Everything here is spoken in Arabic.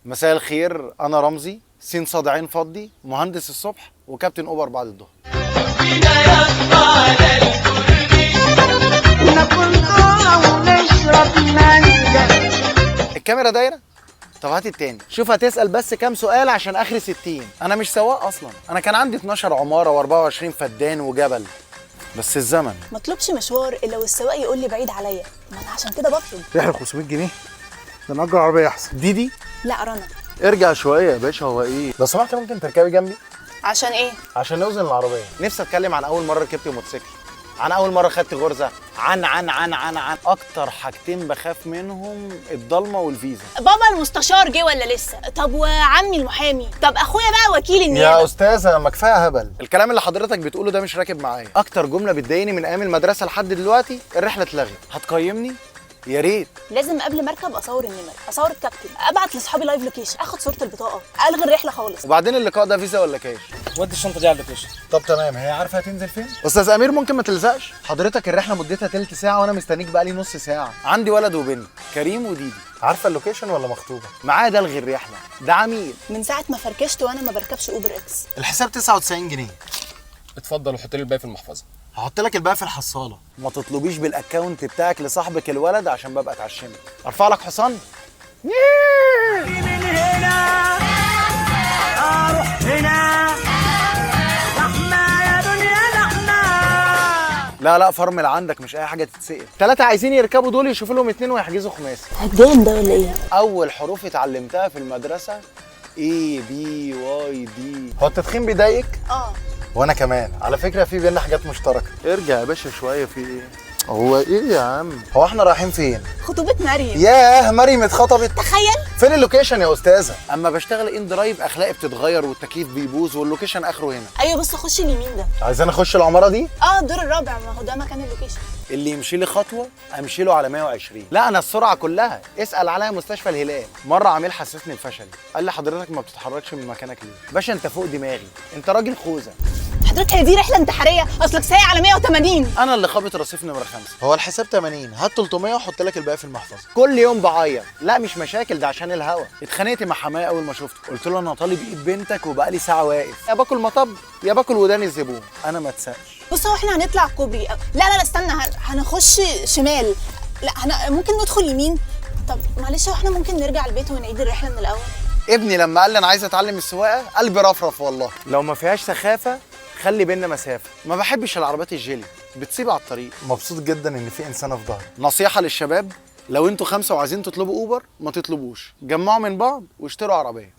مساء الخير، انا رمزي سين صاد عين فضي، مهندس الصبح وكابتن اوبر بعد الظهر. الكاميرا دايره. طب هات التاني، شوف هتسال بس كام سؤال عشان اخري 60. انا مش سواق اصلا، انا كان عندي 12 عماره و24 فدان وجبل، بس الزمن مطلوبش مشوار الا والسواق يقول لي بعيد عليا، ما انا عشان كده بطلب. رحله 500 جنيه، ده نأجر عربيه احسن. دي لا رنا. ارجع شويه يا باشا، هو ايه؟ لو سمحت ممكن تركبي جنبي عشان ايه؟ عشان نوزن العربيه. نفسي اتكلم عن اول مره ركبت موتوسيكل، عن اول مره خدت غرزه، عن اكتر حاجتين بخاف منهم، الضلمه والفيزا. بابا المستشار جه ولا لسه؟ طب وعمي المحامي؟ طب اخويا بقى وكيل النيابه؟ يا استاذه ما كفايه هبل، الكلام اللي حضرتك بتقوله ده مش راكب معايا. اكتر جمله بتضايقني من ايام المدرسه لحد دلوقتي، الرحله اتلغت. هتقيمني؟ يا ريت. لازم قبل ما اركب اصور النمر، اصور الكابتن، ابعت لاصحابي لايف لوكيشن، اخد صوره البطاقه، الغي الرحله خالص. وبعدين اللقاء ده فيزا ولا كاش؟ ودي الشنطه دي على اللوكيشن. طب تمام، هي عارفه هتنزل فين؟ استاذ امير ممكن ما تلزقش؟ حضرتك الرحله مدتها تلت ساعه وانا مستنيك بقالي نص ساعه. عندي ولد وبنت، كريم وديدي. عارفه اللوكيشن ولا مخطوبه؟ معاه ده الغي الرحله، ده عميل. من ساعه ما فركشت وانا ما بركبش اوبر اكس. الحساب 99 جنيه. اتفضل وحط لي الباقي في المحفظه. هحط لك الباقي في الحصاله. ما تطلبيش بالاكونت بتاعك لصاحبك الولد عشان ببقى اتعشمك. ارفع لك حصان؟ من هنا اروح هنا، لحمه يا دنيا لحمه. لا فرمل عندك، مش اي حاجه تتسال. 3 عايزين يركبوا دول يشوفوا لهم 2 ويحجزوا خماسي. هتجان ده ولا ايه؟ اول حروف اتعلمتها في المدرسه اي بي واي دي. هو التدخين بيضايقك؟ وانا كمان على فكره، في بينا حاجات مشتركه. ارجع يا باشا شويه، في ايه؟ هو ايه يا عم؟ هو احنا رايحين فين؟ خطوبه مريم. ياه، مريم اتخطبت؟ تخيل. فين اللوكيشن يا استاذه؟ اما بشتغل ان درايف اخلاقي بتتغير والتكييف بيبوظ واللوكيشن اخره هنا. ايوه بس خش اليمين ده. عايزين اخش العماره دي؟ الدور الرابع، ما هو ده مكان اللوكيشن. اللي يمشي لي خطوه امشي له على 120. لا انا السرعه كلها. اسال عليا مستشفى الهلال. مره عميل حسسني بفشلي، قال لي حضرتك ما بتتحركش من مكانك ليه؟ باشا انت فوق دماغي، انت راجل خوذه. حضرتك هي دي رحله انتحاريه؟ اصلك سايق على 180. انا اللي خابط رصيف نمره 5. هو الحساب 80، هات 300 واحط لك الباقي في المحفظه. كل يوم بعيط. لا مش مشاكل، ده عشان الهوا. اتخانقت مع حماية اول ما شفته، قلت له انا طالب ايد بنتك وبقالي ساعه واقف، يا باكل مطب يا باكل ودان الزبون. انا ما اتسقش. بص، هو احنا هنطلع كوبري. لا استنى، هنخش شمال. لا ممكن ندخل يمين. طب معلش، هو احنا ممكن نرجع البيت ونعيد الرحله من الاول؟ ابني لما قال لي انا عايز اتعلم السواقه قلبي رفرف والله. لو ما فيهاش سخافه خلي بينا مسافه. ما بحبش العربيات الجيلي، بتصيب على الطريق. مبسوط جدا ان في انسانه في ظهري. نصيحه للشباب، لو انتوا 5 وعايزين تطلبوا اوبر ما تطلبوش، جمعوا من بعض واشتروا عربيه.